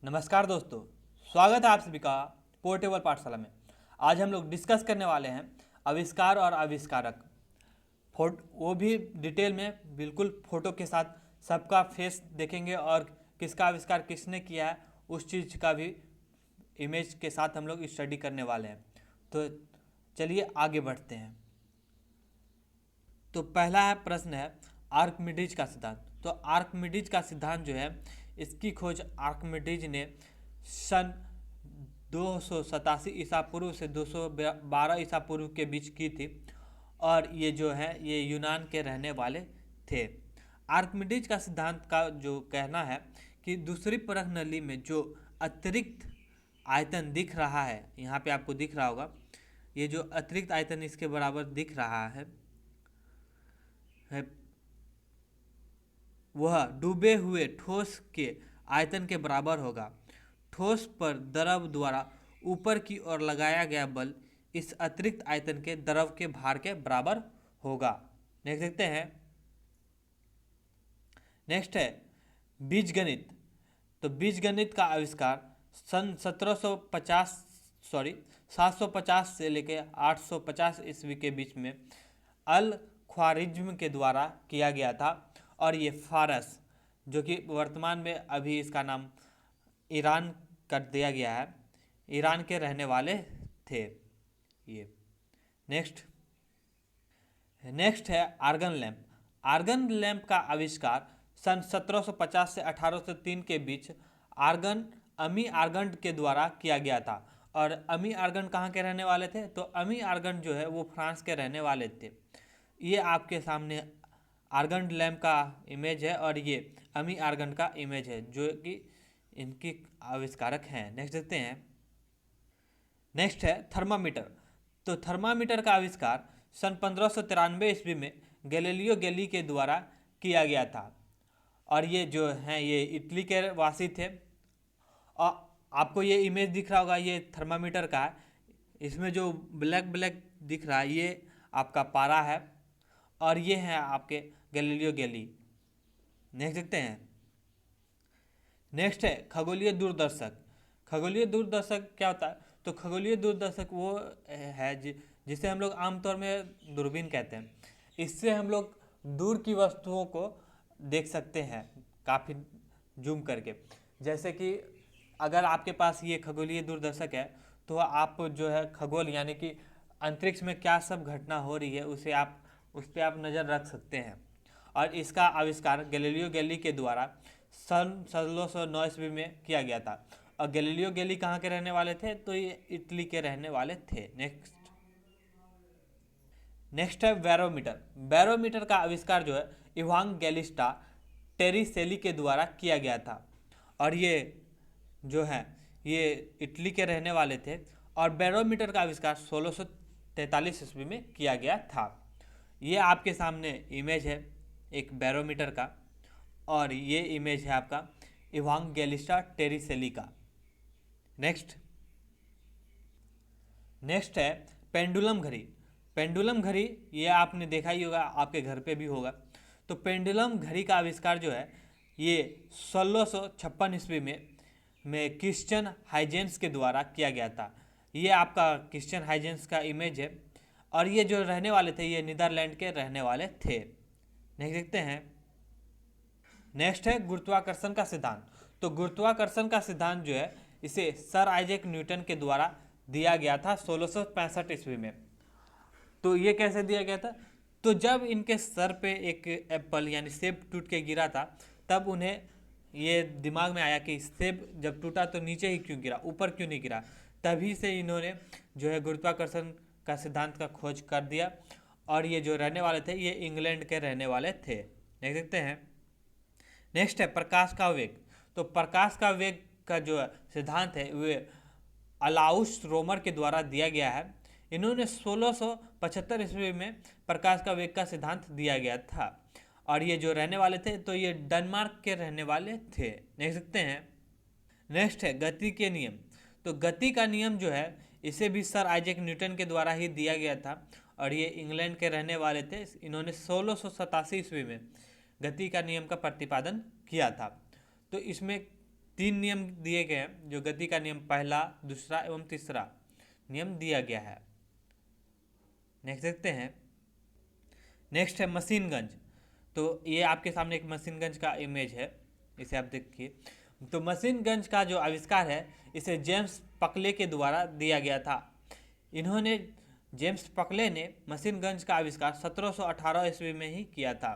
नमस्कार दोस्तों, स्वागत है आप सभी का पोर्टेबल पाठशाला में। आज हम लोग डिस्कस करने वाले हैं आविष्कार और आविष्कारक। वो भी डिटेल में, बिल्कुल फोटो के साथ सबका फेस देखेंगे और किसका आविष्कार किसने किया है उस चीज़ का भी इमेज के साथ हम लोग स्टडी करने वाले हैं। तो चलिए आगे बढ़ते हैं। तो पहला प्रश्न है आर्किमिडीज का सिद्धांत। तो आर्किमिडीज का सिद्धांत जो है, इसकी खोज आर्किमिडीज ने सन 287 ईसा पूर्व से 212 ईसा पूर्व के बीच की थी और ये जो है ये यूनान के रहने वाले थे। आर्किमिडीज का सिद्धांत का जो कहना है कि दूसरी परख नली में जो अतिरिक्त आयतन दिख रहा है, यहाँ पे आपको दिख रहा होगा, ये जो अतिरिक्त आयतन इसके बराबर दिख रहा है वह डूबे हुए ठोस के आयतन के बराबर होगा। ठोस पर द्रव द्वारा ऊपर की ओर लगाया गया बल इस अतिरिक्त आयतन के द्रव के भार के बराबर होगा। नेक्स्ट देखते हैं। नेक्स्ट है बीजगणित। तो बीजगणित का आविष्कार सन 750 से लेकर 850 ईस्वी के बीच में अल ख्वारिज्म के द्वारा किया गया था और ये फारस, जो कि वर्तमान में अभी इसका नाम ईरान कर दिया गया है, ईरान के रहने वाले थे ये। नेक्स्ट है आर्गन लैंप। आर्गन लैंप का आविष्कार सन 1750 से 1803 के बीच अमी आर्गन के द्वारा किया गया था। और अमी आर्गन कहाँ के रहने वाले थे? तो अमी आर्गन जो है वो फ्रांस के रहने वाले थे। ये आपके सामने आर्गन लैंप का इमेज है और ये अमी आर्गन का इमेज है जो कि इनकी आविष्कारक हैं। नेक्स्ट देखते हैं। नेक्स्ट है थर्मामीटर। तो थर्मामीटर का आविष्कार सन 1593 ईस्वी में गैलीलियो गैली के द्वारा किया गया था और ये जो हैं ये इटली के वासी थे। और आपको ये इमेज दिख रहा होगा, ये थर्मामीटर का है। इसमें जो ब्लैक ब्लैक दिख रहा है ये आपका पारा है और ये है आपके गैलीलियो गैली। नेक्स्ट देखते हैं। नेक्स्ट है खगोलीय दूरदर्शक। खगोलीय दूरदर्शक क्या होता है? तो खगोलीय दूरदर्शक वो है जिसे हम लोग आमतौर में दूरबीन कहते हैं। इससे हम लोग दूर की वस्तुओं को देख सकते हैं काफ़ी जूम करके। जैसे कि अगर आपके पास ये खगोलीय दूरदर्शक है तो आप जो है खगोल यानी कि अंतरिक्ष में क्या सब घटना हो रही है उस पर आप नज़र रख सकते हैं। और इसका आविष्कार गैलीलियो गैली के द्वारा सन 1609 ईस्वी में किया गया था। और गैलीलियो गैली कहाँ के रहने वाले थे? तो ये इटली के रहने वाले थे। नेक्स्ट है बैरोमीटर। बैरोमीटर का आविष्कार जो है इवान गैलिस्टा टेरिसेली के द्वारा किया गया था और ये जो है ये इटली के रहने वाले थे। और बैरोमीटर का आविष्कार 1643 ईस्वी में किया गया था। ये आपके सामने इमेज है एक बैरोमीटर का और ये इमेज है आपका इवान गैलिस्टा टेरिसेली का। नेक्स्ट है पेंडुलम घड़ी। पेंडुलम घड़ी ये आपने देखा ही होगा, आपके घर पे भी होगा। तो पेंडुलम घड़ी का आविष्कार जो है ये 1656 ईस्वी में क्रिश्चियन हाइजेंस के द्वारा किया गया था। ये आपका क्रिश्चियन हाइजेंस का इमेज है और ये जो रहने वाले थे ये नीदरलैंड के रहने वाले थे। नेक्स्ट देखते हैं। नेक्स्ट है गुरुत्वाकर्षण का सिद्धांत। तो गुरुत्वाकर्षण का सिद्धांत जो है इसे सर आइजैक न्यूटन के द्वारा दिया गया था 1665 ईस्वी में। तो ये कैसे दिया गया था? तो जब इनके सर पे एक एप्पल यानी सेब टूट के गिरा था तब उन्हें ये दिमाग में आया कि सेब जब टूटा तो नीचे ही क्यों गिरा, ऊपर क्यों नहीं गिरा। तभी से इन्होंने जो है गुरुत्वाकर्षण का सिद्धांत का खोज कर दिया और ये जो रहने वाले थे ये इंग्लैंड के रहने वाले थे। नेक्स्ट देखते हैं। नेक्स्ट है प्रकाश का वेग। तो प्रकाश का वेग का जो सिद्धांत है वे अलाउस रोमर के द्वारा दिया गया है। इन्होंने 1675 ईस्वी में प्रकाश का वेग का सिद्धांत दिया गया था और ये जो रहने वाले थे तो ये डेनमार्क के रहने वाले थे। नेक्स्ट देखते हैं। नेक्स्ट है गति के नियम। तो गति का नियम जो है इसे भी सर आइजैक न्यूटन के द्वारा ही दिया गया था और ये इंग्लैंड के रहने वाले थे। इन्होंने 1687 ईस्वी में गति का नियम का प्रतिपादन किया था। तो इसमें 3 नियम दिए गए हैं, जो गति का नियम पहला, दूसरा एवं तीसरा नियम दिया गया है। नेक्स्ट देखते हैं। नेक्स्ट है मशीनगंज। तो ये आपके सामने एक मशीनगंज का इमेज है, इसे आप देखिए। तो मशीनगंज का जो आविष्कार है इसे जेम्स पकले के द्वारा दिया गया था। इन्होंने जेम्स पकले ने मशीनगंज का आविष्कार 1718 ईस्वी में ही किया था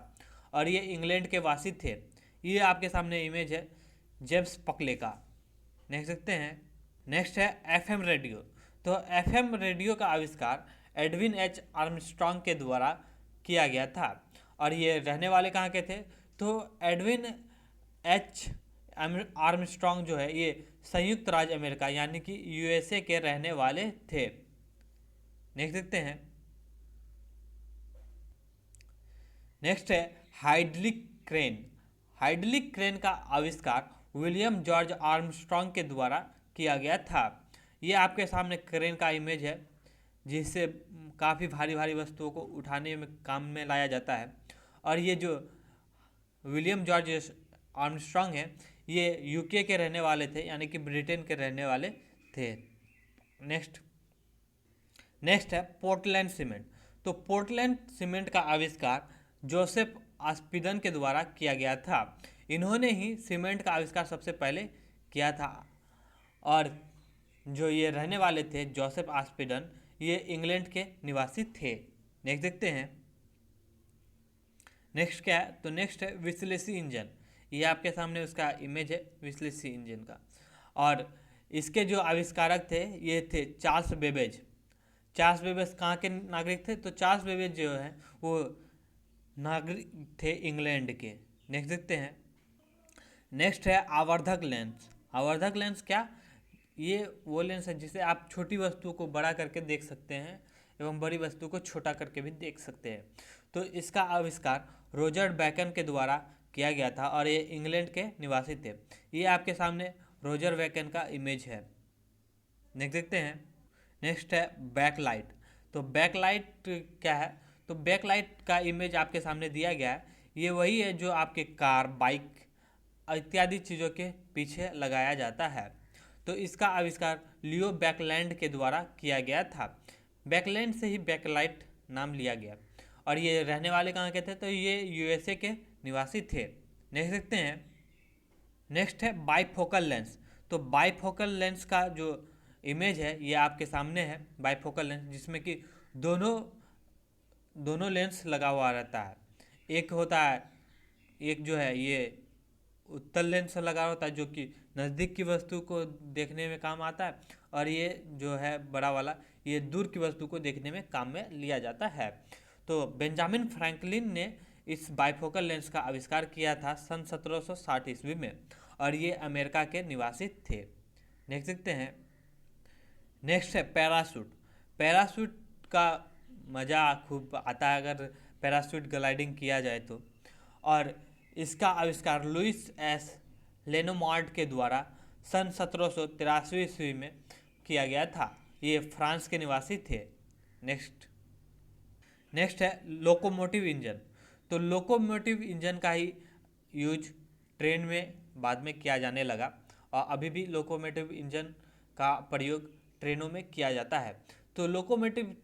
और ये इंग्लैंड के वासी थे। ये आपके सामने इमेज है जेम्स पकले का। नेक्स्ट देखते हैं। नेक्स्ट है एफएम रेडियो। तो एफएम रेडियो का आविष्कार एडविन एच आर्मस्ट्रॉन्ग के द्वारा किया गया था और ये रहने वाले कहाँ के थे? तो एडविन एच आर्मस्ट्रॉन्ग जो है ये संयुक्त राज्य अमेरिका यानी कि यूएसए के रहने वाले थे। नेक्स्ट देखते हैं। नेक्स्ट है हाइड्रोलिक क्रेन। हाइड्रोलिक क्रेन का आविष्कार विलियम जॉर्ज आर्मस्ट्रॉन्ग के द्वारा किया गया था। ये आपके सामने क्रेन का इमेज है जिससे काफ़ी भारी भारी वस्तुओं को उठाने में काम में लाया जाता है। और ये जो विलियम जॉर्ज आर्मस्ट्रॉन्ग है ये यूके के रहने वाले थे यानी कि ब्रिटेन के रहने वाले थे। नेक्स्ट है पोर्टलैंड सीमेंट। तो पोर्टलैंड सीमेंट का आविष्कार जोसेफ आस्पिडन के द्वारा किया गया था। इन्होंने ही सीमेंट का आविष्कार सबसे पहले किया था और जो ये रहने वाले थे जोसेफ आस्पिडन, ये इंग्लैंड के निवासी थे। नेक्स्ट देखते हैं। नेक्स्ट क्या है? तो नेक्स्ट है विश्लेषी इंजन। ये आपके सामने उसका इमेज है विश्लेषी इंजन का और इसके जो आविष्कारक थे ये थे चार्ल्स बेबेज। चार्ल्स बेबेज कहाँ के नागरिक थे? तो चार्ल्स बेबेज जो है वो नागरिक थे इंग्लैंड के। नेक्स्ट देखते हैं। नेक्स्ट है आवर्धक लेंस। आवर्धक लेंस क्या? ये वो लेंस है जिसे आप छोटी वस्तु को बड़ा करके देख सकते हैं एवं बड़ी वस्तु को छोटा करके भी देख सकते हैं। तो इसका आविष्कार रोजर बैकन के द्वारा किया गया था और ये इंग्लैंड के निवासी थे। ये आपके सामने रोजर बैकन का इमेज है। नेक्स्ट देखते हैं। नेक्स्ट है बैकलाइट। तो बैकलाइट क्या है? तो बैकलाइट का इमेज आपके सामने दिया गया है। ये वही है जो आपके कार, बाइक इत्यादि चीज़ों के पीछे लगाया जाता है। तो इसका आविष्कार लियो बैकलैंड के द्वारा किया गया था। बैकलैंड से ही बैकलाइट नाम लिया गया और ये रहने वाले कहाँ के थे? तो ये यूएसए के निवासी थे। नेक्स्ट देखते हैं। नेक्स्ट है बाइफोकल लेंस। तो बाइफोकल लेंस का जो इमेज है ये आपके सामने है। बाइफोकल लेंस जिसमें कि दोनों लेंस लगा हुआ रहता है। एक होता है, एक जो है ये उत्तल लेंस लगा होता है जो कि नज़दीक की वस्तु को देखने में काम आता है और ये जो है बड़ा वाला ये दूर की वस्तु को देखने में काम में लिया जाता है। तो बेंजामिन फ्रैंकलिन ने इस बाइफोकल लेंस का आविष्कार किया था सन 1760 ईस्वी में और ये अमेरिका के निवासी थे। नेक्स्ट देखते हैं। नेक्स्ट है पैराशूट। पैराशूट का मज़ा खूब आता है अगर पैराशूट ग्लाइडिंग किया जाए तो। और इसका आविष्कार लुइस एस लेनोमार्ड के द्वारा सन 1783 ईस्वी में किया गया था। ये फ्रांस के निवासी थे। नेक्स्ट है लोकोमोटिव इंजन। तो लोकोमोटिव इंजन का ही यूज ट्रेन में बाद में किया जाने लगा और अभी भी लोकोमोटिव इंजन का प्रयोग ट्रेनों में किया जाता है। तो लोकोमोटिव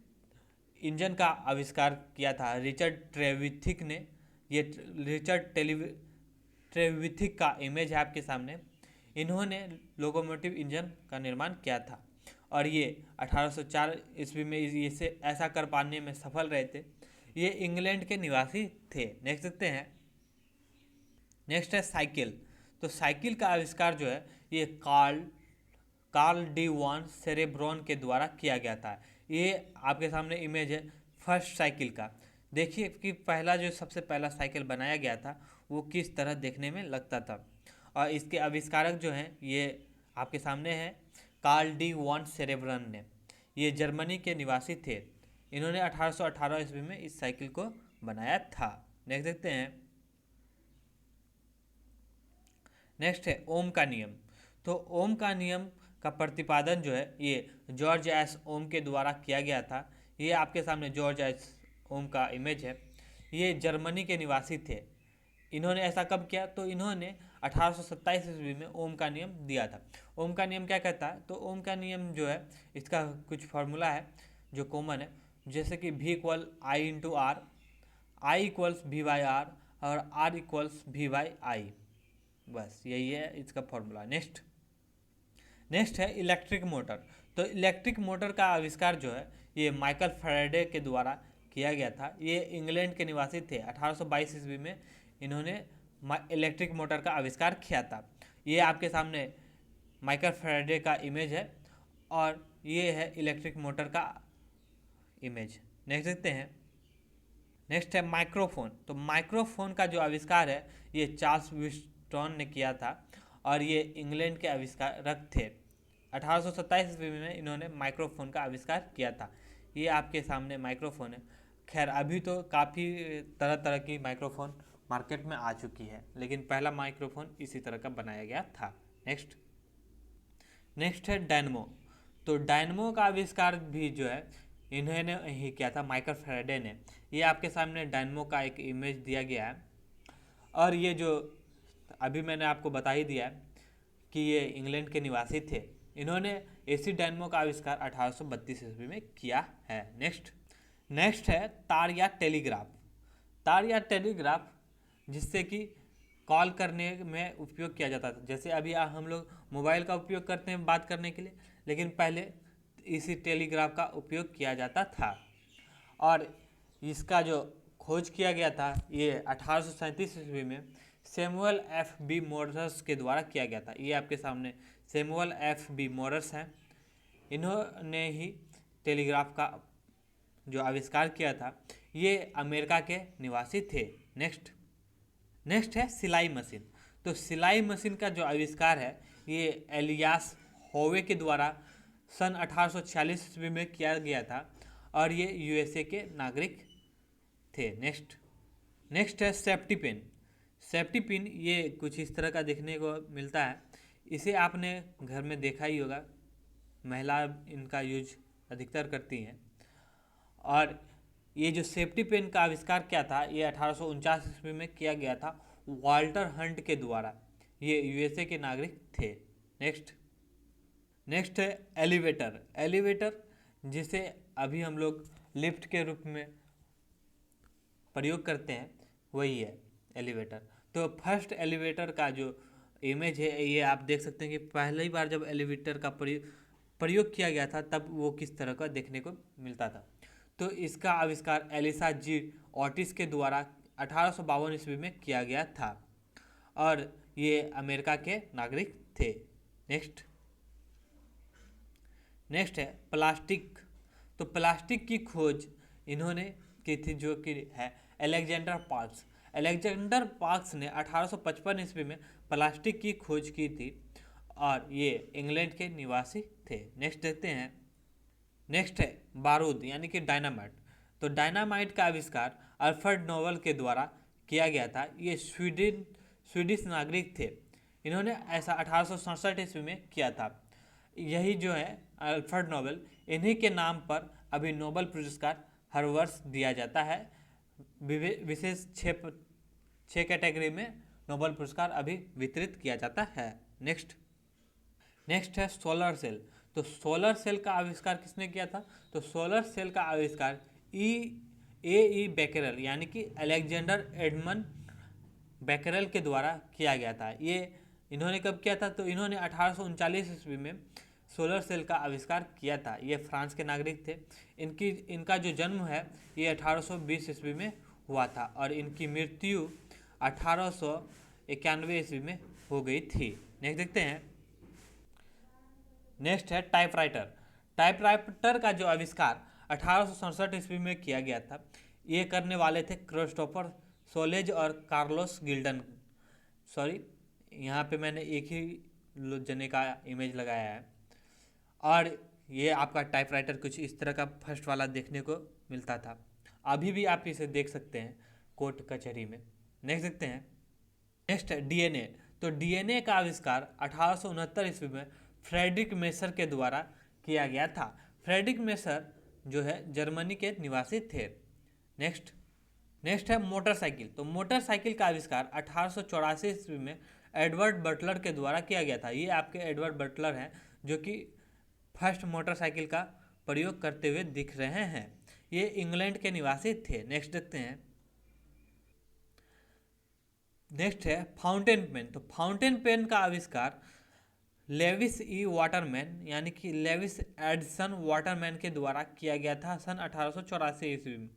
इंजन का आविष्कार किया था रिचर्ड ट्रेविथिक ने। ये रिचर्ड ट्रेविथिक का इमेज है आपके सामने। इन्होंने लोकोमोटिव इंजन का निर्माण किया था और ये 1804 ईस्वी में इसे ऐसा कर पाने में सफल रहे थे। ये इंग्लैंड के निवासी थे। नेक्स्ट देखते हैं। नेक्स्ट है साइकिल। तो साइकिल का आविष्कार जो है ये कार्ल डी वॉन सेरेब्रॉन के द्वारा किया गया था। ये आपके सामने इमेज है फर्स्ट साइकिल का। देखिए कि पहला जो सबसे पहला साइकिल बनाया गया था वो किस तरह देखने में लगता था और इसके आविष्कारक जो हैं ये आपके सामने हैं कार्ल डी वॉन सेरेब्रॉन ने। ये जर्मनी के निवासी थे। इन्होंने 1818 ईस्वी में इस साइकिल को बनाया था। नेक्स्ट देखते हैं। नेक्स्ट है ओम का नियम। तो ओम का नियम का प्रतिपादन जो है ये जॉर्ज एस ओम के द्वारा किया गया था। ये आपके सामने जॉर्ज एस ओम का इमेज है। ये जर्मनी के निवासी थे। इन्होंने ऐसा कब किया? तो इन्होंने 1827 ईस्वी में ओम का नियम दिया था। ओम का नियम क्या कहता है? तो ओम का नियम जो है इसका कुछ फार्मूला है जो कॉमन है, जैसे कि V equal I into R, I equals V by R और R equals V by I. बस यही है इसका फॉर्मूला। नेक्स्ट है इलेक्ट्रिक मोटर। तो इलेक्ट्रिक मोटर का आविष्कार जो है ये माइकल फैराडे के द्वारा किया गया था। ये इंग्लैंड के निवासी थे। 1822 ईस्वी में इन्होंने इलेक्ट्रिक मोटर का आविष्कार किया था। ये आपके सामने माइकल फैराडे का इमेज है और ये है इलेक्ट्रिक मोटर का इमेज। नेक्स्ट देखते हैं। नेक्स्ट है माइक्रोफोन। तो माइक्रोफोन का जो आविष्कार है ये चार्ल्स विस्टन ने किया था और ये इंग्लैंड के आविष्कारक थे। 1827 ईस्वी में इन्होंने माइक्रोफोन का आविष्कार किया था। ये आपके सामने माइक्रोफोन है। खैर अभी तो काफ़ी तरह तरह की माइक्रोफोन मार्केट में आ चुकी है, लेकिन पहला माइक्रोफोन इसी तरह का बनाया गया था। नेक्स्ट है डायनमो। तो डायनमो का आविष्कार भी जो है इन्होंने ही किया था, माइकल फैराडे ने। ये आपके सामने डायनमो का एक इमेज दिया गया है और ये जो अभी मैंने आपको बता ही दिया है कि ये इंग्लैंड के निवासी थे। इन्होंने एसी डायनमो का आविष्कार 1832 ईस्वी में किया है। नेक्स्ट है तार या टेलीग्राफ। तार या टेलीग्राफ जिससे कि कॉल करने में उपयोग किया जाता था। जैसे अभी हम लोग मोबाइल का उपयोग करते हैं बात करने के लिए, लेकिन पहले इसी टेलीग्राफ का उपयोग किया जाता था। और इसका जो खोज किया गया था ये 1837 ईस्वी में सैमुअल एफ बी मोरस के द्वारा किया गया था। ये आपके सामने सैमुअल एफ बी मोरस हैं। इन्होंने ही टेलीग्राफ का जो आविष्कार किया था। ये अमेरिका के निवासी थे। नेक्स्ट है सिलाई मशीन। तो सिलाई मशीन का जो आविष्कार है ये एलियास होवे के द्वारा सन 1846 ईस्वी में किया गया था और ये यूएसए के नागरिक थे। नेक्स्ट है सेफ्टी पिन। सेफ्टी पिन ये कुछ इस तरह का देखने को मिलता है। इसे आपने घर में देखा ही होगा, महिला इनका यूज अधिकतर करती हैं। और ये जो सेफ्टी पिन का आविष्कार किया था ये 1849 ईस्वी में किया गया था वाल्टर हंट के द्वारा। ये यूएसए के नागरिक थे। नेक्स्ट है एलिवेटर जिसे अभी हम लोग लिफ्ट के रूप में प्रयोग करते हैं, वही है एलिवेटर। तो फर्स्ट एलिवेटर का जो इमेज है ये आप देख सकते हैं कि पहली बार जब एलिवेटर का प्रयोग किया गया था तब वो किस तरह का देखने को मिलता था। तो इसका आविष्कार एलिसा जी ऑटिस के द्वारा 1852 ईस्वी में किया गया था और ये अमेरिका के नागरिक थे। नेक्स्ट है प्लास्टिक। तो प्लास्टिक की खोज इन्होंने की थी जो कि है अलेक्जेंडर पार्क्स ने 1855 ईस्वी में प्लास्टिक की खोज की थी और ये इंग्लैंड के निवासी थे। नेक्स्ट देखते हैं। नेक्स्ट है बारूद यानी कि डायनामाइट। तो डायनामाइट का आविष्कार अल्फ्रेड नोबल के द्वारा किया गया था। ये स्वीडिश नागरिक थे। इन्होंने ऐसा 1867 ईस्वी में किया था। यही जो है अल्फ्रेड नोबल, इन्हीं के नाम पर अभी नोबल पुरस्कार हर वर्ष दिया जाता है। विशेष 6 कैटेगरी में नोबल पुरस्कार अभी वितरित किया जाता है। नेक्स्ट है सोलर सेल। तो सोलर सेल का आविष्कार किसने किया था? तो सोलर सेल का आविष्कार ए बेकरेल यानी कि अलेक्जेंडर एडमंड बेकरेल के द्वारा किया गया था। ये इन्होंने कब किया था? तो इन्होंने 1839 ईस्वी में सोलर सेल का आविष्कार किया था। ये फ्रांस के नागरिक थे। इनका जो जन्म है ये 1820 ईस्वी में हुआ था और इनकी मृत्यु 1891 ईस्वी में हो गई थी। नेक्स्ट देखते हैं। नेक्स्ट है टाइपराइटर। टाइपराइटर का जो आविष्कार 1867 ईस्वी में किया गया था। ये करने वाले थे क्रिस्टोफर सोलेज और कार्लोस गिल्डन। सॉरी, यहाँ पे मैंने एक ही जने का इमेज लगाया है। और ये आपका टाइपराइटर कुछ इस तरह का फर्स्ट वाला देखने को मिलता था। अभी भी आप इसे देख सकते हैं कोर्ट कचहरी में। नेक्स्ट देखते हैं। नेक्स्ट है डीएनए। तो डीएनए का आविष्कार 1869 ईस्वी में फ्रेडरिक मेसर के द्वारा किया गया था। फ्रेडरिक मेसर जो है जर्मनी के निवासी थे। नेक्स्ट है मोटरसाइकिल। तो मोटरसाइकिल का आविष्कार 1884 ईस्वी में एडवर्ड बटलर के द्वारा किया गया था। ये आपके एडवर्ड बटलर हैं जो कि फर्स्ट मोटरसाइकिल का प्रयोग करते हुए दिख रहे हैं। ये इंग्लैंड के निवासी थे। नेक्स्ट देखते हैं। नेक्स्ट है फाउंटेन पेन। तो फाउंटेन पेन का आविष्कार लेविस ई वाटरमैन यानी कि लेविस एडिसन वाटरमैन के द्वारा किया गया था सन 1884 ईस्वी में।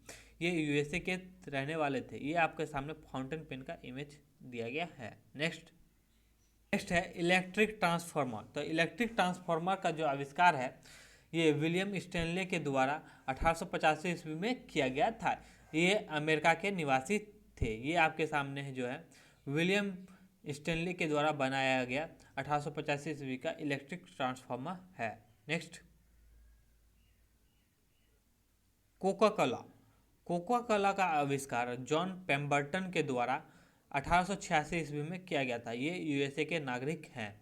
ये यूएसए के रहने वाले थे। ये आपके सामने फाउंटेन पेन का इमेज दिया गया है। नेक्स्ट है इलेक्ट्रिक ट्रांसफार्मर। तो इलेक्ट्रिक ट्रांसफार्मर का जो आविष्कार है ये विलियम स्टैनले के द्वारा 1885 ईस्वी में किया गया था। ये अमेरिका के निवासी थे। ये आपके सामने है जो है विलियम स्टैनली के द्वारा बनाया गया 1885 ईस्वी का इलेक्ट्रिक ट्रांसफार्मर है। नेक्स्ट कोका कोला का आविष्कार जॉन पेम्बर्टन के द्वारा 1886 ईस्वी में किया गया था। ये यूएसए के नागरिक हैं।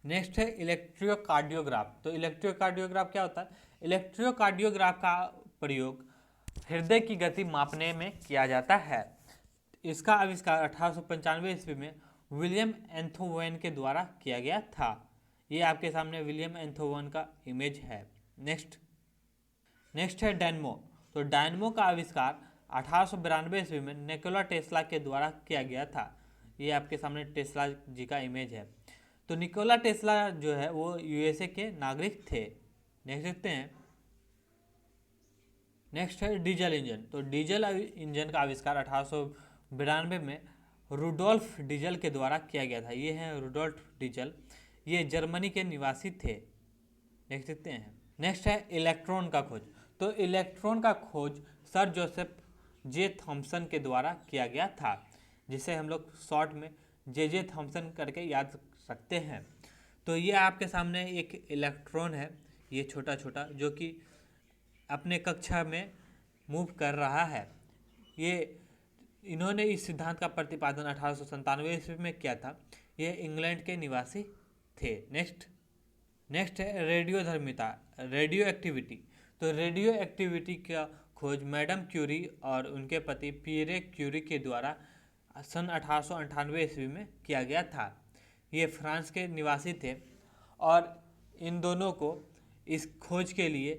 नेक्स्ट है इलेक्ट्रोकार्डियोग्राफ। तो इलेक्ट्रोकार्डियोग्राफ क्या होता है? इलेक्ट्रोकार्डियोग्राफ का प्रयोग हृदय की गति मापने में किया जाता है। इसका आविष्कार 1895 ईस्वी में विलियम एंथोवेन के द्वारा किया गया था। ये आपके सामने विलियम एंथोवेन का इमेज है। नेक्स्ट है डायनमो। तो डायनमो का आविष्कार 1892 ईस्वी में निकोला टेस्ला के द्वारा किया गया था। ये आपके सामने टेस्ला जी का इमेज है। तो निकोला टेस्ला जो है वो यूएसए के नागरिक थे। नेक्स्ट देखते हैं। नेक्स्ट है डीजल इंजन। तो डीजल इंजन का आविष्कार 1892 में रुडोल्फ डीजल के द्वारा किया गया था। ये हैं रुडोल्फ डीजल। ये जर्मनी के निवासी थे। नेक्स्ट देखते हैं। नेक्स्ट है इलेक्ट्रॉन का खोज। तो इलेक्ट्रॉन का खोज सर जोसेफ जे थॉम्सन के द्वारा किया गया था, जिसे हम लोग शॉर्ट में जे थॉम्सन करके याद रखते हैं। तो ये आपके सामने एक इलेक्ट्रॉन है, ये छोटा छोटा, जो कि अपने कक्षा में मूव कर रहा है। ये इन्होंने इस सिद्धांत का प्रतिपादन 1897 ईस्वी में किया था। ये इंग्लैंड के निवासी थे। नेक्स्ट है रेडियोधर्मिता, रेडियो एक्टिविटी। तो रेडियो एक्टिविटी का खोज मैडम क्यूरी और उनके पति पियरे क्यूरी के द्वारा सन 1898 ईस्वी में किया गया था। ये फ्रांस के निवासी थे और इन दोनों को इस खोज के लिए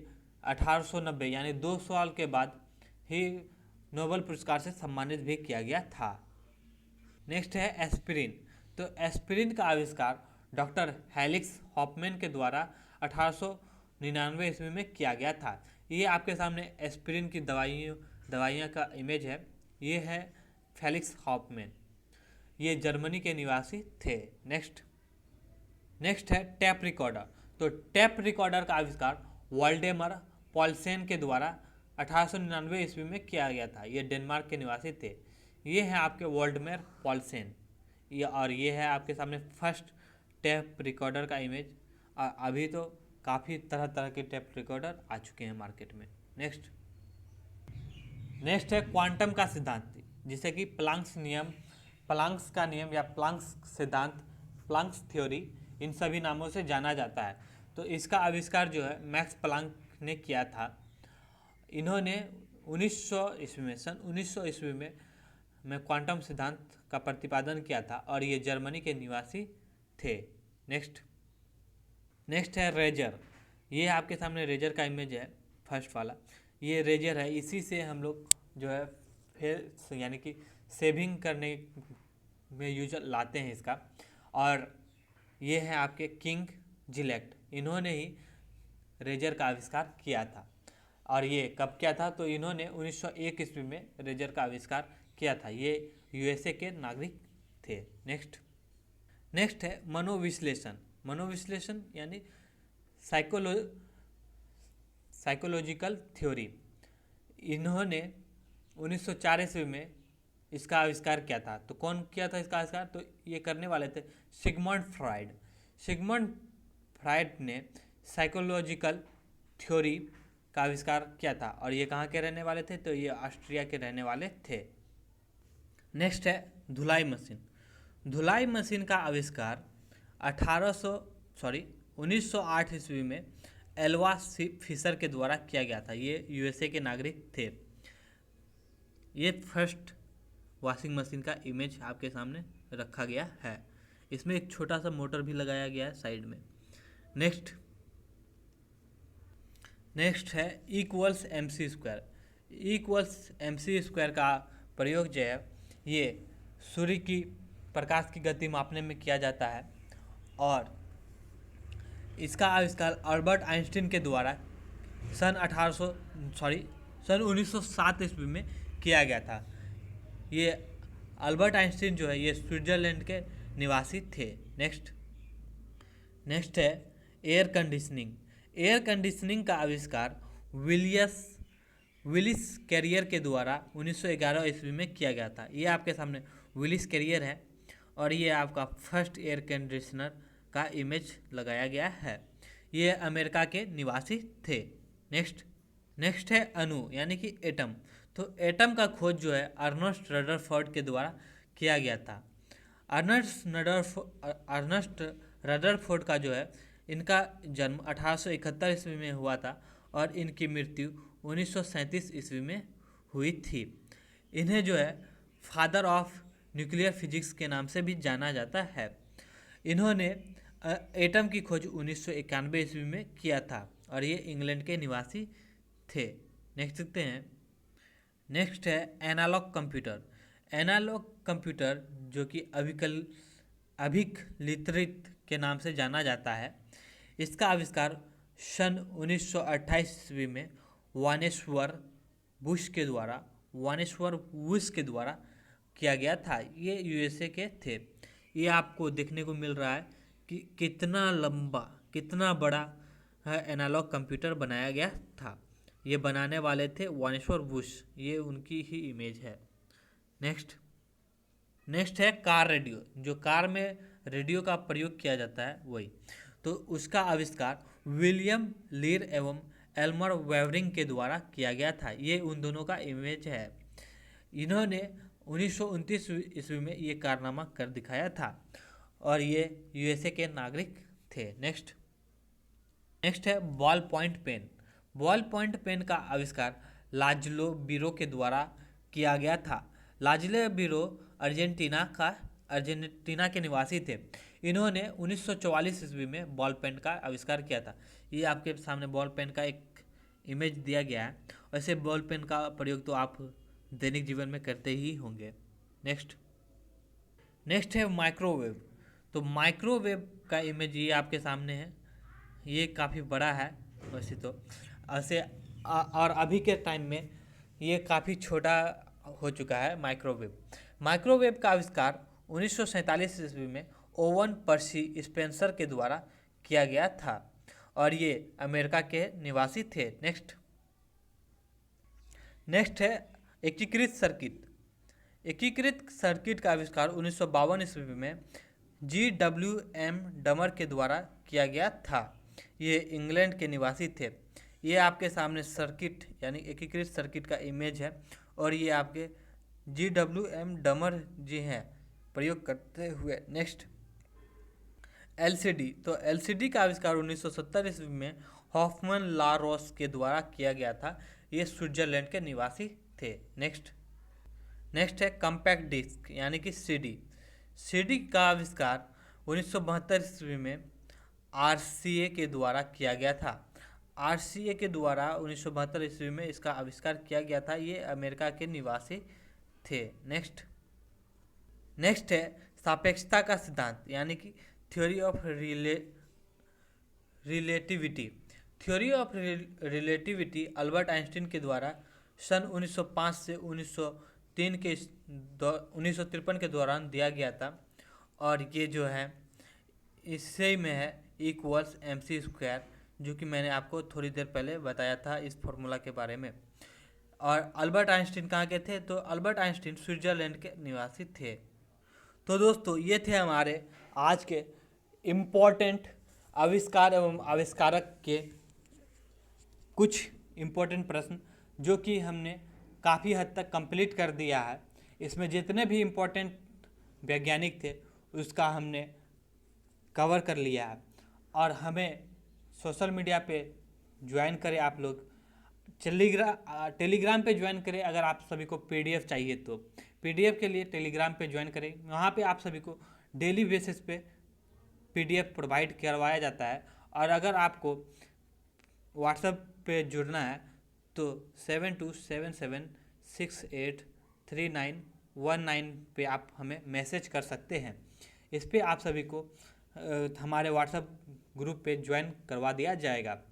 1890 यानी 2 साल के बाद ही नोबेल पुरस्कार से सम्मानित भी किया गया था। नेक्स्ट है एस्पिरिन। तो एस्पिरिन का आविष्कार डॉक्टर हेलिक्स हॉफमैन के द्वारा 1899 ईस्वी में किया गया था। ये आपके सामने एस्पिरिन की दवाइयाँ का इमेज है। ये है फेलिक्स हॉफमैन। ये जर्मनी के निवासी थे। नेक्स्ट है टेप रिकॉर्डर। तो टेप रिकॉर्डर का आविष्कार वाल्डेमर पॉलसेन के द्वारा 1899 ईस्वी में किया गया था। ये डेनमार्क के निवासी थे। ये हैं आपके वाल्डेमर पॉलसेन। ये है आपके सामने फर्स्ट टेप रिकॉर्डर का इमेज। अभी तो काफ़ी तरह तरह के टेप रिकॉर्डर आ चुके हैं मार्केट में। नेक्स्ट है क्वांटम का सिद्धांत, जिसे कि प्लांक्स का नियम या प्लांक्स सिद्धांत, प्लांक्स थ्योरी, इन सभी नामों से जाना जाता है। तो इसका आविष्कार जो है मैक्स प्लांक ने किया था। इन्होंने 1900 ईस्वी में क्वांटम सिद्धांत का प्रतिपादन किया था और ये जर्मनी के निवासी थे। नेक्स्ट है रेजर। ये आपके सामने रेजर का इमेज है, फर्स्ट वाला। ये रेजर है, इसी से हम लोग जो है फेस यानी कि सेविंग करने में यूज लाते हैं इसका। और ये है आपके किंग जिलेट। इन्होंने ही रेजर का आविष्कार किया था। और ये कब किया था? तो इन्होंने 1901 ईस्वी में रेजर का आविष्कार किया था। ये यूएसए के नागरिक थे। नेक्स्ट है मनोविश्लेषण यानी साइकोलॉजिकल थ्योरी। इन्होंने 1904 ईस्वी में इसका आविष्कार किया था। तो कौन किया था इसका आविष्कार? तो ये करने वाले थे सिगमंड फ्राइड ने साइकोलॉजिकल थ्योरी का आविष्कार किया था। और ये कहाँ के रहने वाले थे? तो ये ऑस्ट्रिया के रहने वाले थे। नेक्स्ट है धुलाई मशीन का आविष्कार 1908 ईस्वी में एल्वा फिशर के द्वारा किया गया था। ये यूएसए के नागरिक थे। ये फर्स्ट वॉशिंग मशीन का इमेज आपके सामने रखा गया है। इसमें एक छोटा सा मोटर भी लगाया गया है साइड में। नेक्स्ट है equals M C square. Equals M C square का प्रयोग जो है ये सूर्य की प्रकाश की गति मापने में किया जाता है और इसका आविष्कार अल्बर्ट आइंस्टीन के द्वारा सन 1907 ईस्वी में किया गया था। ये अल्बर्ट आइंस्टीन जो है ये स्विट्जरलैंड के निवासी थे। नेक्स्ट है एयर कंडीशनिंग। एयर कंडीशनिंग का आविष्कार विलिस कैरियर के द्वारा 1911 ईस्वी में किया गया था। ये आपके सामने विलिस कैरियर है और ये आपका फर्स्ट एयर कंडीशनर का इमेज लगाया गया है। ये अमेरिका के निवासी थे। नेक्स्ट है अणु यानी कि एटम। तो एटम का खोज जो है अर्नस्ट रदरफोर्ड के द्वारा किया गया था। अर्नस्ट रदरफोर्ड का जो है इनका जन्म 1871 ईस्वी में हुआ था और इनकी मृत्यु 1937 ईस्वी में हुई थी। इन्हें जो है फादर ऑफ न्यूक्लियर फिजिक्स के नाम से भी जाना जाता है। इन्होंने एटम की खोज 1991 ईस्वी में किया था और ये इंग्लैंड के निवासी थे। नेक्स्ट है एनालॉग कंप्यूटर। एनालॉग कंप्यूटर जो कि अभिकलित के नाम से जाना जाता है, इसका आविष्कार सन 1928 ईस्वी में वानेस्वर बुश के द्वारा किया गया था। ये यूएसए के थे। ये आपको देखने को मिल रहा है कि कितना लंबा कितना बड़ा एनालॉग कंप्यूटर बनाया गया था। ये बनाने वाले थे वानेस्वर बुश, ये उनकी ही इमेज है। नेक्स्ट है कार रेडियो। जो कार में रेडियो का प्रयोग किया जाता है वही, तो उसका आविष्कार विलियम लीर एवं एल्मर वेवरिंग के द्वारा किया गया था। ये उन दोनों का इमेज है। इन्होंने 1929 ईस्वी में ये कारनामा कर दिखाया था और ये यूएसए के नागरिक थे। नेक्स्ट है ball point pen. Ball point pen का आविष्कार लाजलो बीरो के द्वारा किया गया था। लाजलो बीरो अर्जेंटीना के निवासी थे। इन्होंने 1944 ईस्वी में बॉल पेन का आविष्कार किया था। ये आपके सामने बॉल पेन का एक इमेज दिया गया है। वैसे बॉल पेन का प्रयोग तो आप दैनिक जीवन में करते ही होंगे। नेक्स्ट है माइक्रोवेव। तो माइक्रोवेव का इमेज ये आपके सामने है। ये काफ़ी बड़ा है वैसे तो, और अभी के टाइम में ये काफ़ी छोटा हो चुका है माइक्रोवेव का आविष्कार 1947 ईस्वी में ओवन पर्सी स्पेंसर के द्वारा किया गया था और ये अमेरिका के निवासी थे। नेक्स्ट है एकीकृत सर्किट। एकीकृत सर्किट का आविष्कार 1952 ईस्वी में GWM डमर के द्वारा किया गया था। ये इंग्लैंड के निवासी थे। ये आपके सामने सर्किट यानी एकीकृत सर्किट का इमेज है और ये आपके GWM डमर जी हैं प्रयोग करते हुए। Next LCD। तो LCD का आविष्कार 1970 ईस्वी में हॉफमन ला रोस के द्वारा किया गया था। ये स्विट्जरलैंड के निवासी थे। नेक्स्ट है कॉम्पैक्ट डिस्क यानी कि CD का आविष्कार 1972 ईस्वी में RCA के द्वारा किया गया था। RCA के द्वारा 1972 ईस्वी में इसका आविष्कार किया गया था। ये अमेरिका के निवासी थे। नेक्स्ट है सापेक्षता का सिद्धांत यानी कि theory of relativity. Theory of relativity Albert Einstein के द्वारा सन 1905 से 1953 के दौरान दिया गया था और ये जो है इससे में है इक्वल्स MC स्क्वायर, जो कि मैंने आपको थोड़ी देर पहले बताया था इस फॉर्मूला के बारे में। और अल्बर्ट आइंस्टीन कहाँ के थे? तो अल्बर्ट आइंस्टीन स्विट्जरलैंड के निवासी थे। तो दोस्तों ये थे हमारे आज के इम्पोर्टेंट आविष्कार एवं आविष्कारक के कुछ इम्पोर्टेंट प्रश्न, जो कि हमने काफ़ी हद तक कंप्लीट कर दिया है। इसमें जितने भी इम्पोर्टेंट वैज्ञानिक थे उसका हमने कवर कर लिया है। और हमें सोशल मीडिया पे ज्वाइन करें आप लोग, टेलीग्राम पे ज्वाइन करें। अगर आप सभी को पीडीएफ चाहिए तो पीडीएफ के लिए टेलीग्राम पे ज्वाइन करें। वहाँ पे आप सभी को डेली बेसिस पे पीडीएफ प्रोवाइड करवाया जाता है। और अगर आपको व्हाट्सएप पे जुड़ना है तो 7277683919 पे आप हमें मैसेज कर सकते हैं। इस पे आप सभी को हमारे व्हाट्सएप ग्रुप पे ज्वाइन करवा दिया जाएगा।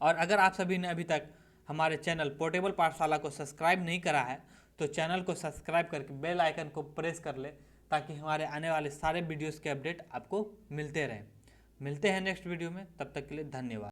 और अगर आप सभी ने अभी तक हमारे चैनल पोर्टेबल पाठशाला को सब्सक्राइब नहीं करा है तो चैनल को सब्सक्राइब करके बेल आइकन को प्रेस कर ले, ताकि हमारे आने वाले सारे वीडियोस के अपडेट आपको मिलते रहें। मिलते हैं नेक्स्ट वीडियो में, तब तक के लिए धन्यवाद।